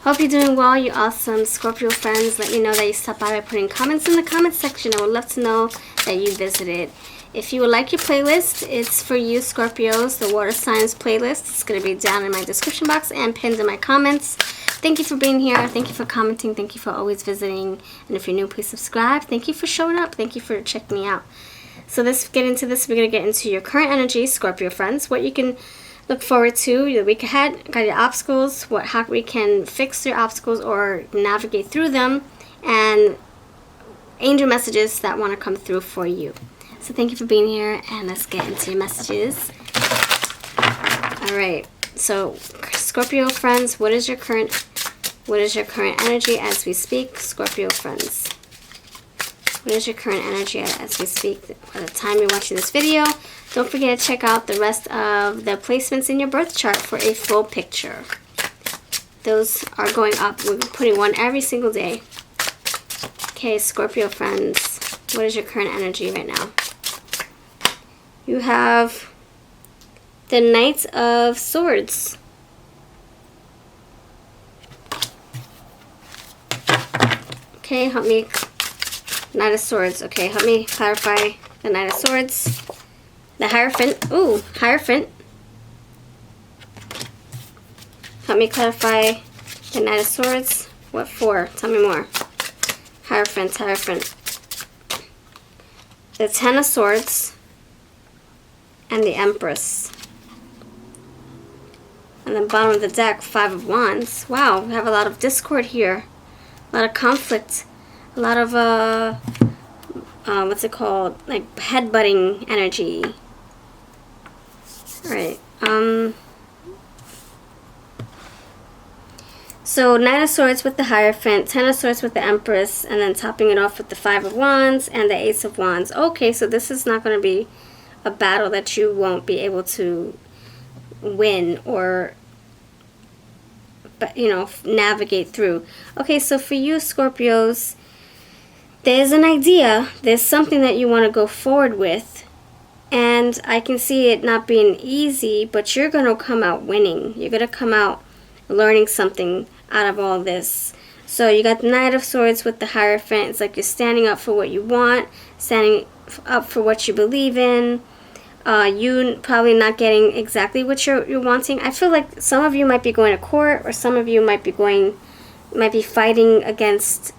Hope you're doing well, you awesome Scorpio friends. Let me know that you stopped by putting comments in the comment section. I would love to know that you visited. If you would like your playlist, it's for you Scorpios, the water signs playlist. It's going to be down in my description box and pinned in my comments. Thank you for being here. Thank you for commenting. Thank you for always visiting. And if you're new, please subscribe. Thank you for showing up. Thank you for checking me out. So let's get into this. We're going to get into your current energy, Scorpio friends. What you can look forward to the week ahead. Got your obstacles. How we can fix your obstacles or navigate through them. And angel messages that want to come through for you. So thank you for being here, and let's get into your messages. Alright, so Scorpio friends, what is your current energy as we speak? Scorpio friends, what is your current energy as we speak? By the time you're watching this video, don't forget to check out the rest of the placements in your birth chart for a full picture. Those are going up. We're putting one every single day. Okay, Scorpio friends, what is your current energy right now? You have the Knight of Swords. Okay, help me. Knight of Swords. Okay, help me clarify the Knight of Swords. The Hierophant. Ooh, Hierophant. Help me clarify the Knight of Swords. What for? Tell me more. Hierophant, Hierophant. The Ten of Swords. And the Empress. And the bottom of the deck, Five of Wands. Wow, we have a lot of discord here. A lot of conflict. A lot of, what's it called? Like, headbutting energy. Alright, so, Knight of Swords with the Hierophant, Ten of Swords with the Empress, and then topping it off with the Five of Wands and the Ace of Wands. Okay, so this is not going to be a battle that you won't be able to win or, you know, navigate through. Okay, so for you Scorpios, there's an idea, there's something that you want to go forward with, and I can see it not being easy, but you're going to come out winning. You're going to come out learning something out of all this. So you got the Knight of Swords with the Hierophant. It's like you're standing up for what you want, standing up for what you believe in. You probably not getting exactly what you're wanting. I feel like some of you might be going to court, or some of you might be fighting against,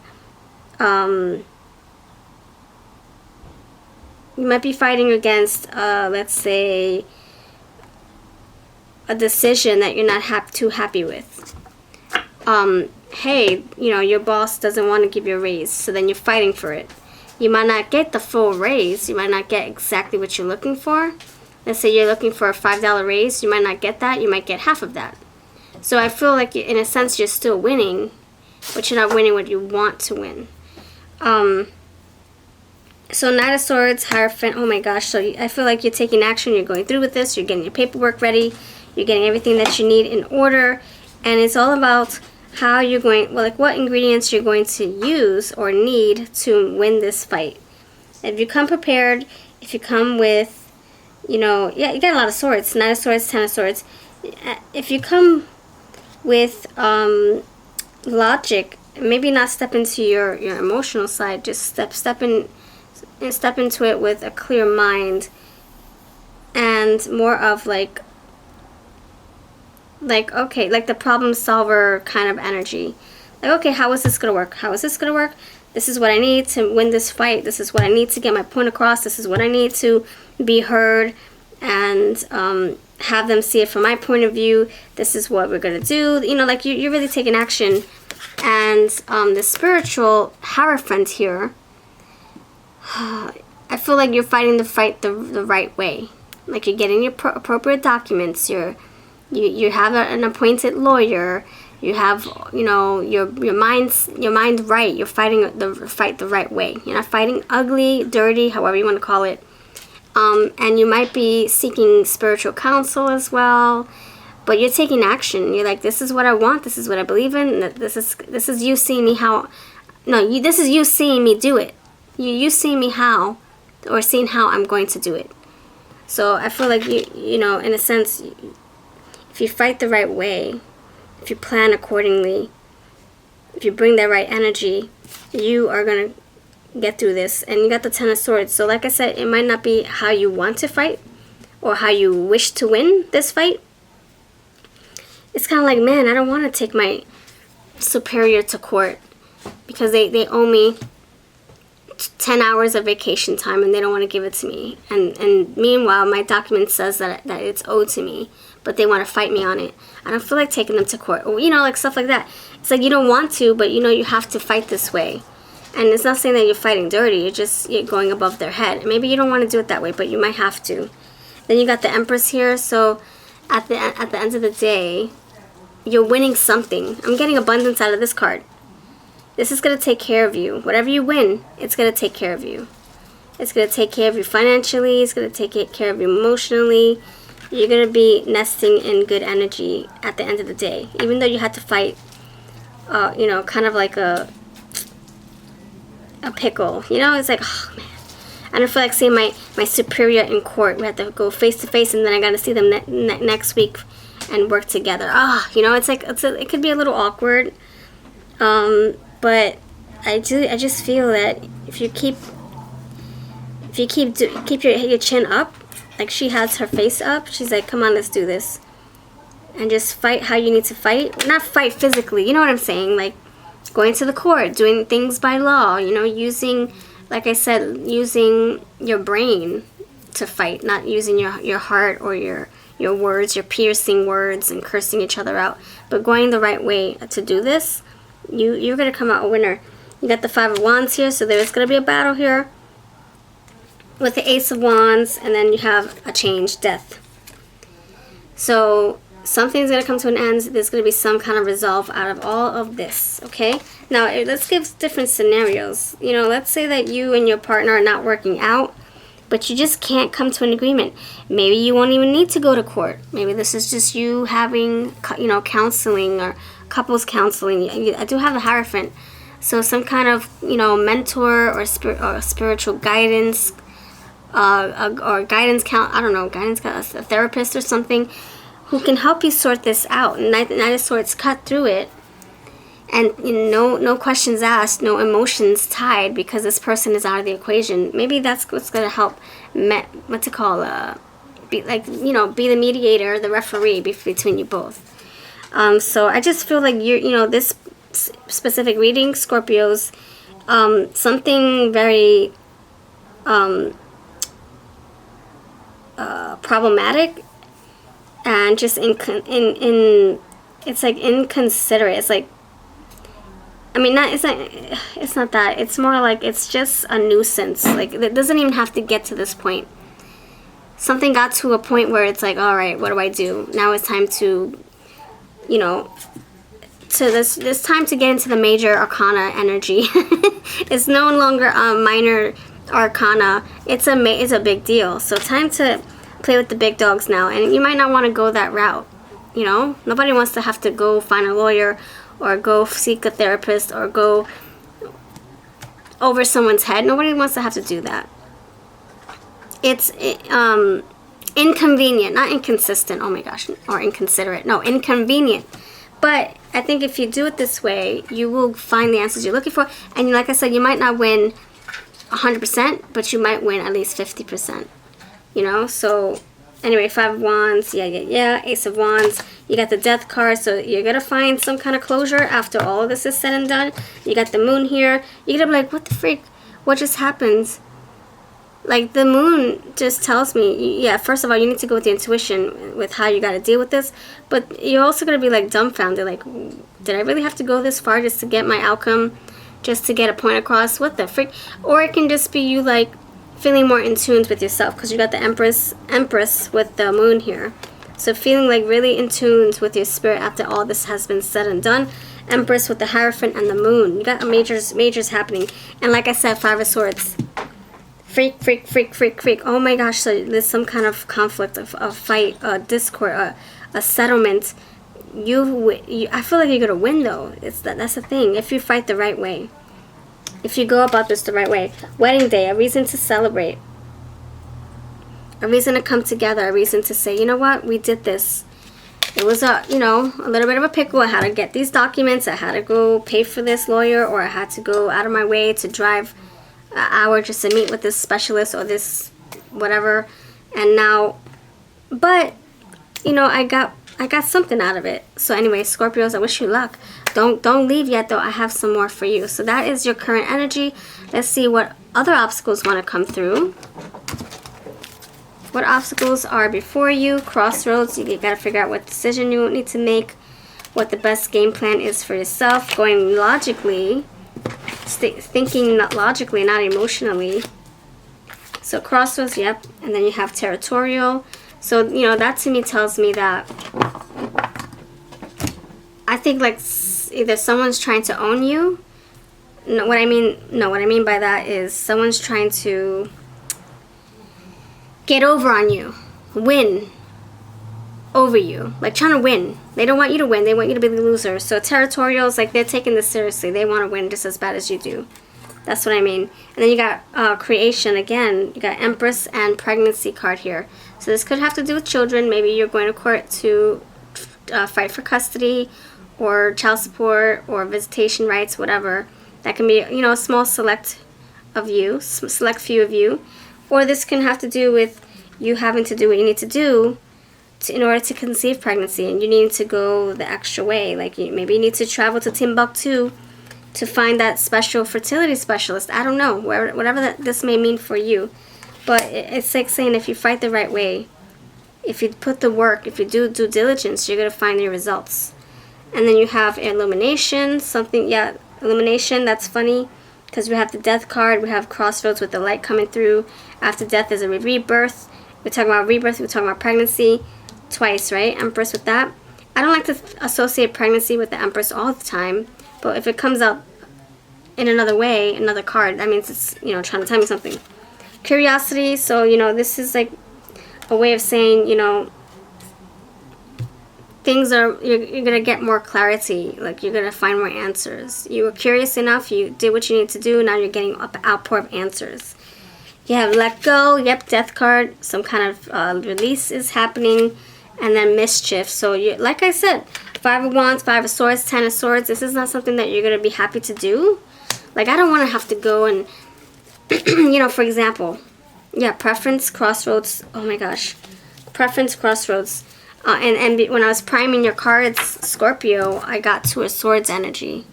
let's say, a decision that you're not too happy with. Hey, you know, your boss doesn't want to give you a raise, so then you're fighting for it. You might not get the full raise. You might not get exactly what you're looking for. Let's say you're looking for a $5 raise. You might not get that. You might get half of that. So I feel like, in a sense, you're still winning, but you're not winning what you want to win. So Knight of Swords, Hierophant, oh my gosh. So I feel like you're taking action. You're going through with this. You're getting your paperwork ready. You're getting everything that you need in order. And it's all about how you're going, well, like what ingredients you're going to use or need to win this fight. If you come prepared, if you come with, you know, yeah, you got a lot of swords, Knight of Swords, Ten of Swords. If you come with logic, maybe not step into your emotional side, just step into it with a clear mind and more of like okay, like the problem solver kind of energy. Like, okay, how is this gonna work? How is this gonna work? This is what I need to win this fight. This is what I need to get my point across. This is what I need to be heard and have them see it from my point of view. This is what we're gonna do. You know, like you're really taking action. And the spiritual Hierophant here, I feel like you're fighting the fight the right way. Like you're getting your appropriate documents. You have an appointed lawyer. You have, you know, your mind right. You're fighting the fight the right way. You're not fighting ugly, dirty, however you want to call it. And you might be seeking spiritual counsel as well. But you're taking action. You're like, this is what I want. This is what I believe in. This is you seeing me how. No, this is you seeing me do it. You seeing me how, or seeing how I'm going to do it. So I feel like you know, in a sense, if you fight the right way, if you plan accordingly, if you bring that right energy, you are going to get through this. And you got the Ten of Swords. So like I said, it might not be how you want to fight or how you wish to win this fight. It's kind of like, man, I don't want to take my superior to court because they owe me 10 hours of vacation time and they don't want to give it to me. And meanwhile, my document says that it's owed to me, but they want to fight me on it. I don't feel like taking them to court. Or, you know, like stuff like that. It's like you don't want to, but you know you have to fight this way. And it's not saying that you're fighting dirty. You're going above their head. Maybe you don't want to do it that way, but you might have to. Then you got the Empress here. So at the end of the day, you're winning something. I'm getting abundance out of this card. This is going to take care of you. Whatever you win, it's going to take care of you. It's going to take care of you financially. It's going to take care of you emotionally. You're going to be nesting in good energy at the end of the day. Even though you had to fight, you know, kind of like a pickle. You know, it's like, oh, man. I don't feel like seeing my superior in court. We have to go face to face, and then I got to see them next week and work together. You know, it's like it could be a little awkward. But I just feel that if you keep your chin up, like she has her face up, she's like, come on, let's do this. And just fight how you need to fight. Not fight physically, you know what I'm saying? Like going to the court, doing things by law, you know, using, like I said, using your brain to fight, not using your heart or your words, your piercing words and cursing each other out, but going the right way to do this. You're going to come out a winner. You got the Five of Wands here, so there's going to be a battle here with the Ace of Wands, and then you have a change, death. So something's going to come to an end. There's going to be some kind of resolve out of all of this, okay? Now, let's give different scenarios. You know, let's say that you and your partner are not working out, but you just can't come to an agreement. Maybe you won't even need to go to court. Maybe this is just you having, you know, counseling or couples counseling. I do have the Hierophant, so some kind of, you know, mentor or spiritual guidance, or guidance I don't know, a therapist or something who can help you sort this out. And Knight of Swords, cut through it, and you know, no questions asked, no emotions tied, because this person is out of the equation. Maybe that's what's gonna help. Be like, you know, be the mediator, the referee between you both. So I just feel like you know, this specific reading, Scorpios, something very problematic and just it's like inconsiderate. It's like, I mean, it's not that. It's more like it's just a nuisance. Like, it doesn't even have to get to this point. Something got to a point where it's like, all right, what do I do? Now it's time to, you know, so this time to get into the major arcana energy. It's no longer a minor arcana. It's a big deal. So time to play with the big dogs now. And you might not want to go that route. You know, nobody wants to have to go find a lawyer or go seek a therapist or go over someone's head. Nobody wants to have to do that. It's inconvenient, not inconsistent. Oh my gosh, or inconsiderate. No, inconvenient. But I think if you do it this way, you will find the answers you're looking for. And like I said, you might not win 100%, but you might win at least 50%. You know, so anyway, Five of Wands, yeah, Ace of Wands. You got the Death card, so you're going to find some kind of closure after all of this is said and done. You got the Moon here. You're going to be like, what the freak? What just happened? Like, the Moon just tells me, yeah, first of all, you need to go with the intuition with how you got to deal with this. But you're also going to be, like, dumbfounded. Like, did I really have to go this far just to get my outcome? Just to get a point across? What the freak? Or it can just be you, like, feeling more in tune with yourself. Because you got the Empress with the Moon here. So feeling, like, really in tune with your spirit after all this has been said and done. Empress with the Hierophant and the Moon. You got majors happening. And like I said, Five of Swords. Freak. Oh my gosh, so there's some kind of conflict, a fight, a discord, a settlement. I feel like you're going to win, though. That's the thing, if you fight the right way. If you go about this the right way. Wedding day, a reason to celebrate. A reason to come together, a reason to say, you know what, we did this. it was a, you know, a little bit of a pickle. I had to get these documents. I had to go pay for this lawyer, or I had to go out of my way to drive an hour just to meet with this specialist or this whatever. And now, but, you know, I got something out of it. So anyway, Scorpios, I wish you luck. Don't leave yet, though. I have some more for you. So that is your current energy. Let's see what other obstacles want to come through. What obstacles are before you? Crossroads. You got to figure out what decision you need to make. What the best game plan is for yourself. Going logically. Thinking not logically, not emotionally. So crossroads, yep. And then you have territorial. So, you know, that to me tells me that I think like either someone's trying to own you. What I mean by that is someone's trying to get over on you, win over you, like trying to win. They don't want you to win. They want you to be the loser. So territorial is like they're taking this seriously. They want to win just as bad as you do. That's what I mean. And then you got creation again. You got Empress and pregnancy card here. So this could have to do with children. Maybe you're going to court to fight for custody or child support or visitation rights, whatever. That can be, you know, a small select few of you. Or this can have to do with you having to do what you need to do in order to conceive pregnancy, and you need to go the extra way. Like maybe you need to travel to Timbuktu to find that special fertility specialist. I don't know, whatever this may mean for you. But it's like saying if you fight the right way, if you put the work, if you do due diligence, you're going to find your results. And then you have illumination, illumination, that's funny. Because we have the death card, we have crossroads with the light coming through. After death is a rebirth. We're talking about rebirth, we're talking about pregnancy twice, right? Empress with that. I don't like to associate pregnancy with the Empress all the time. But if it comes out in another way, another card, that means it's, you know, trying to tell me something. Curiosity, so, you know, this is like a way of saying, you know, things are, you're going to get more clarity. Like, you're going to find more answers. You were curious enough, you did what you need to do, now you're getting an outpour of answers. You have let go, yep, death card, some kind of release is happening, and then mischief. So, you, like I said, 5 of Wands, 5 of Swords, 10 of Swords, this is not something that you're going to be happy to do. Like, I don't want to have to go and, you know, for example, yeah, preference, crossroads, oh my gosh, preference, crossroads. And when I was priming your cards, Scorpio, I got 2 of Swords energy.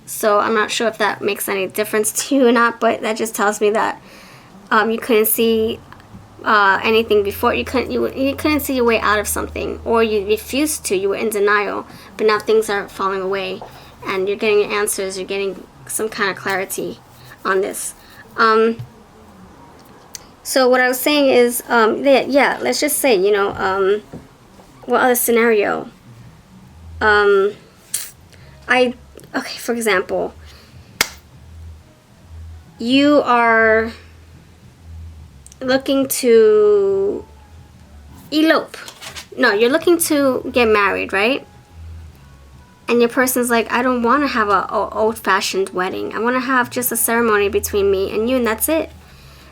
So I'm not sure if that makes any difference to you or not, but that just tells me that you couldn't see anything before. You couldn't see your way out of something, or you refused to. You were in denial, but now things are falling away, and you're getting your answers. You're getting some kind of clarity on this. So what I was saying is, yeah, let's just say, you know, what other scenario? Okay, for example, you are looking to elope. No, you're looking to get married, right? And your person's like, I don't want to have a old-fashioned wedding. I want to have just a ceremony between me and you, and that's it.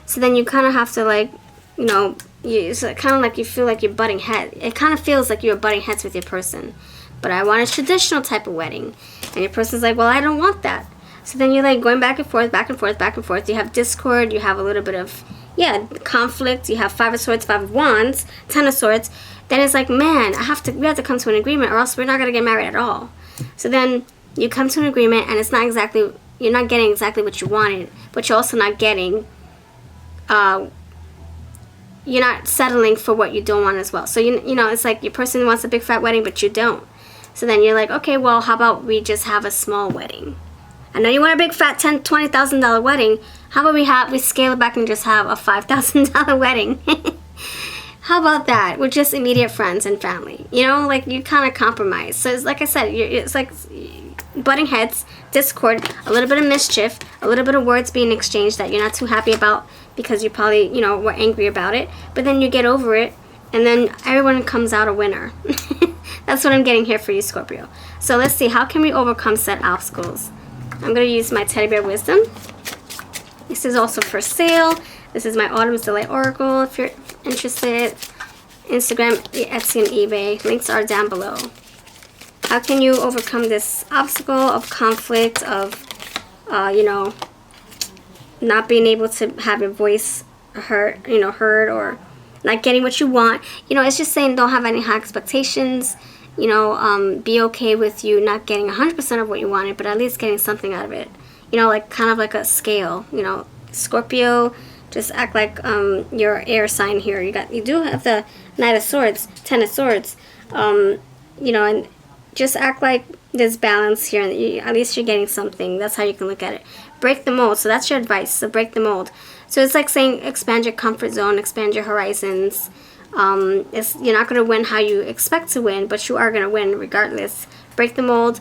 So then you kind of have to, like, you know, it's kind of like you feel like you're butting heads. It kind of feels like you're butting heads with your person. But I want a traditional type of wedding. And your person's like, well, I don't want that. So then you're like going back and forth, back and forth, back and forth. You have discord. You have a little bit of, yeah, conflict. You have 5 of Swords, 5 of Wands, 10 of Swords. Then it's like, man, we have to come to an agreement, or else we're not going to get married at all. So then you come to an agreement, and it's not exactly, you're not getting exactly what you wanted, but you're also not getting, you're not settling for what you don't want as well. So, you know, it's like your person wants a big fat wedding, but you don't. So then you're like, okay, well, how about we just have a small wedding? I know you want a big fat $10,000, $20,000 wedding. How about we scale it back and just have a $5,000 wedding? How about that? We're just immediate friends and family. You know, like you kind of compromise. So it's like I said, it's like butting heads, discord, a little bit of mischief, a little bit of words being exchanged that you're not too happy about because you probably, you know, were angry about it. But then you get over it, and then everyone comes out a winner. That's what I'm getting here for you, Scorpio. So let's see, how can we overcome said obstacles? I'm going to use my Teddy Bear Wisdom. This is also for sale. This is my Autumn's Delight Oracle if you're interested. Instagram, Etsy, and eBay. Links are down below. How can you overcome this obstacle of conflict, of, you know, not being able to have your voice heard, or not getting what you want? You know, it's just saying don't have any high expectations. You know, be okay with you not getting 100% of what you wanted, but at least getting something out of it. You know, like kind of like a scale. You know, Scorpio, just act like your air sign here. You do have the Knight of Swords, Ten of Swords. You know, and just act like there's balance here, and at least you're getting something. That's how you can look at it. Break the mold. So that's your advice. So break the mold. So it's like saying expand your comfort zone, expand your horizons. You're not going to win how you expect to win, but you are going to win regardless. Break the mold.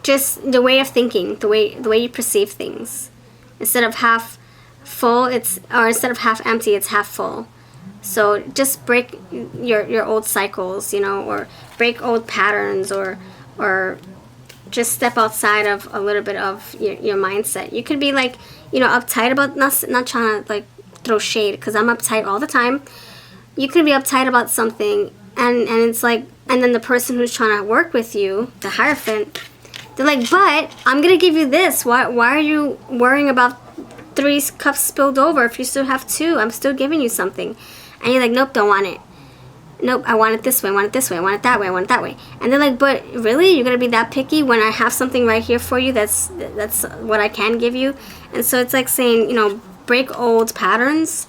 Just the way of thinking, the way you perceive things. Instead of half full, instead of half empty, it's half full. So just break your old cycles, you know, or break old patterns, or just step outside of a little bit of your mindset. You could be like, you know, uptight about not trying to like throw shade, because I'm uptight all the time. You could be uptight about something, and it's like, and then the person who's trying to work with you, the Hierophant, they're like, but I'm gonna give you this. Why are you worrying about 3 cups spilled over if you still have 2? I'm still giving you something. And you're like, nope, don't want it. Nope, I want it this way, I want it this way, I want it that way, I want it that way. And they're like, but really? You're going to be that picky when I have something right here for you that's what I can give you? And so it's like saying, you know, break old patterns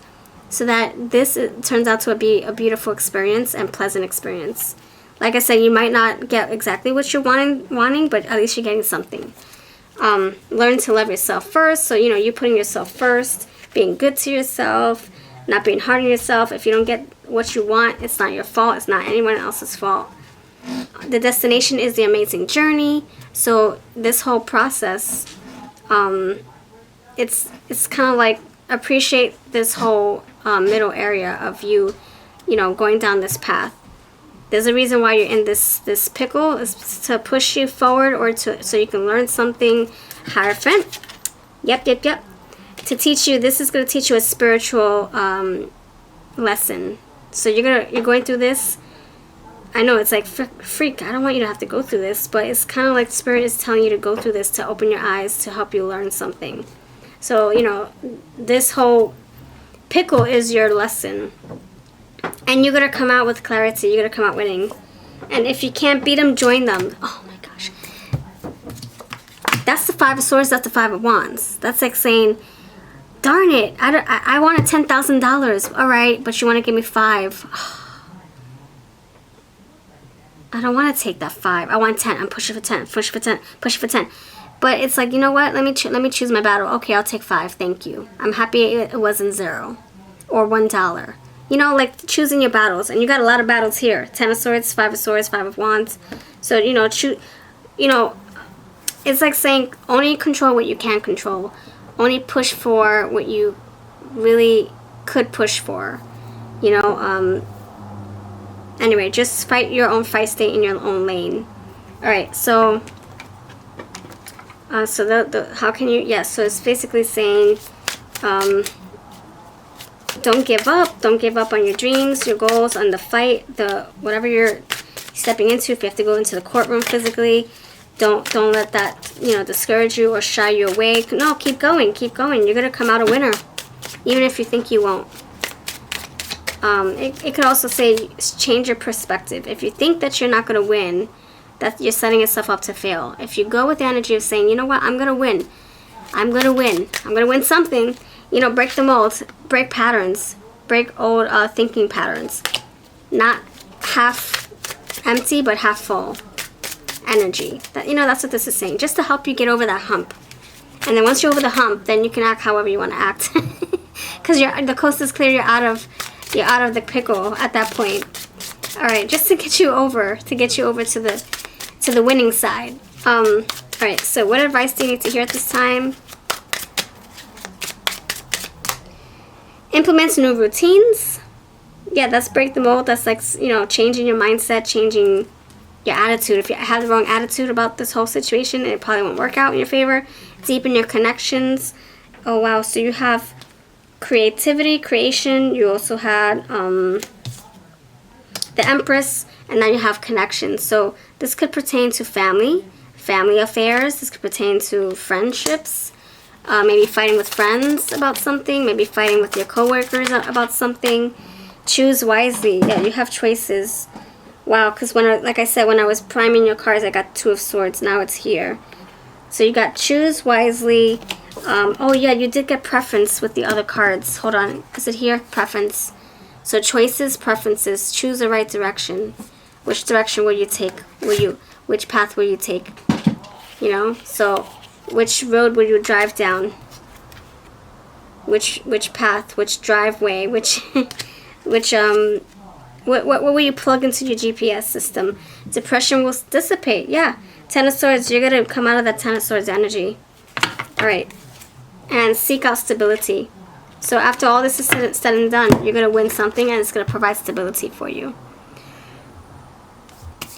so that this turns out to be a beautiful experience and pleasant experience. Like I said, you might not get exactly what you're wanting, but at least you're getting something. Learn to love yourself first. So, you know, you putting yourself first, being good to yourself, not being hard on yourself. If you don't get what you want, it's not your fault. It's not anyone else's fault. The destination is the amazing journey. So this whole process, it's kind of like appreciate this whole middle area of you know, going down this path. There's a reason why you're in this pickle, is to push you forward, or so you can learn something. Hierophant. Yep. To teach you, this is going to teach you a spiritual lesson. So you're going through this. I know it's like, freak, I don't want you to have to go through this, but it's kind of like Spirit is telling you to go through this to open your eyes, to help you learn something. So, you know, this whole pickle is your lesson. And you're going to come out with clarity. You're going to come out winning. And if you can't beat them, join them. Oh my gosh. That's the 5 of Swords. That's the 5 of Wands. That's like saying, darn it, I wanted $10,000. All right, but you want to give me 5. I don't want to take that 5. I want 10. I'm pushing for 10. Push for 10. Push for 10. But it's like, you know what? Let me choose my battle. Okay, I'll take 5. Thank you. I'm happy it wasn't 0 or $1. You know, like choosing your battles. And you got a lot of battles here. 10 of Swords, 5 of Swords, 5 of Wands. So, you know, it's like saying only control what you can control. Only push for what you really could push for. You know, anyway, just fight your own fight, stay in your own lane. Alright, so how can you, yes, so it's basically saying, don't give up on your dreams, your goals, on the fight, whatever you're stepping into. If you have to go into the courtroom physically, don't let that, you know, discourage you or shy you away. No, keep going. You're gonna come out a winner, even if you think you won't. It could also say change your perspective. If you think that you're not gonna win, that you're setting yourself up to fail. If you go with the energy of saying, you know what, I'm gonna win something. You know, break the mold, break patterns, break old thinking patterns. Not half empty, but half full energy. You know, that's what this is saying, just to help you get over that hump. And then once you're over the hump, then you can act however you want to act, because the coast is clear. You're out of the pickle at that point. All right, just to get you over to the winning side. All right. So, what advice do you need to hear at this time? Implement new routines. Yeah, that's break the mold. That's like, you know, changing your mindset, changing your attitude. If you have the wrong attitude about this whole situation, it probably won't work out in your favor. Deepen your connections. Oh wow, so you have creativity, creation. You also had the Empress, and now you have connection. So this could pertain to family affairs. This could pertain to friendships, maybe fighting with friends about something, maybe fighting with your coworkers about something. Choose wisely. Yeah, you have choices. Wow, because like I said, when I was priming your cards, I got 2 of Swords. Now it's here. So you got choose wisely. Oh yeah, you did get preference with the other cards. Hold on, is it here? Preference. So choices, preferences. Choose the right direction. Which direction will you take? Which path will you take? You know, so which road will you drive down? Which path? Which driveway? What will you plug into your GPS system? Depression will dissipate. Yeah. 10 of Swords, you're going to come out of that 10 of Swords energy. Alright. And seek out stability. So after all this is said and done, you're going to win something and it's going to provide stability for you.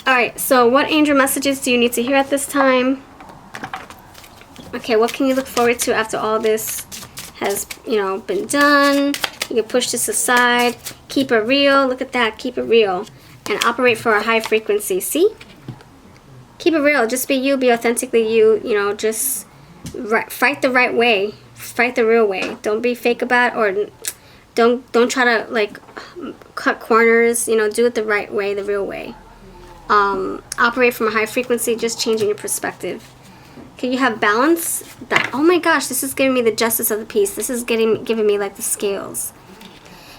Alright, so what angel messages do you need to hear at this time? Okay, what can you look forward to after all this has, you know, been done? You can push this aside. Keep it real. Look at that. Keep it real. And operate for a high frequency. See? Keep it real. Just be you. Be authentically you. You know, just fight the right way. Fight the real way. Don't be fake about it, or don't try to, like, cut corners. You know, do it the right way, the real way. Operate from a high frequency. Just changing your perspective. Okay, you have balance. Oh my gosh, this is giving me the justice of the peace. This is giving me like the scales.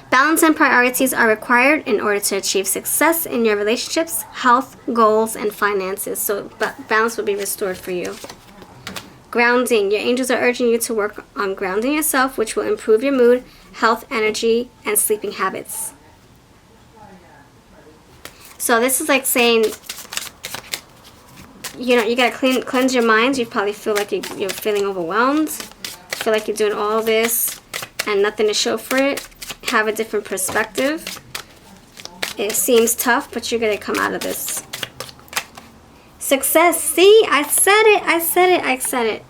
Balance and priorities are required in order to achieve success in your relationships, health, goals, and finances. So balance will be restored for you. Grounding. Your angels are urging you to work on grounding yourself, which will improve your mood, health, energy, and sleeping habits. So this is like saying, you know, you gotta cleanse your minds. You probably feel like you're feeling overwhelmed. Feel like you're doing all this and nothing to show for it. Have a different perspective. It seems tough, but you're gonna come out of this. Success. See, I said it. I said it. I said it.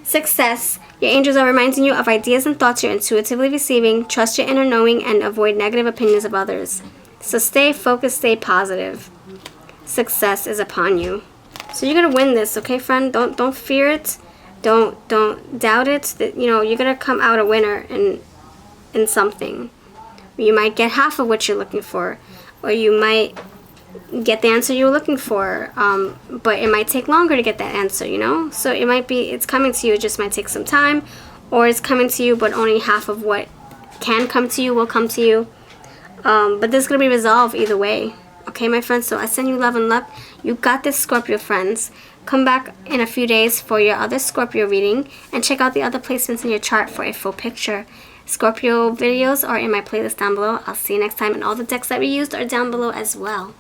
Success. Your angels are reminding you of ideas and thoughts you're intuitively receiving. Trust your inner knowing and avoid negative opinions of others. So stay focused, stay positive. Success is upon you. So you're gonna win this, okay, friend? Don't fear it. Don't doubt it. That, you know, you're gonna come out a winner in something. You might get half of what you're looking for, or you might get the answer you were looking for. But it might take longer to get that answer, you know. So it might be it's coming to you. It just might take some time, or it's coming to you, but only half of what can come to you will come to you. But this is gonna be resolved either way. Okay, my friends, so I send you love and luck. You got this, Scorpio friends. Come back in a few days for your other Scorpio reading, and check out the other placements in your chart for a full picture. Scorpio videos are in my playlist down below. I'll see you next time, and all the decks that we used are down below as well.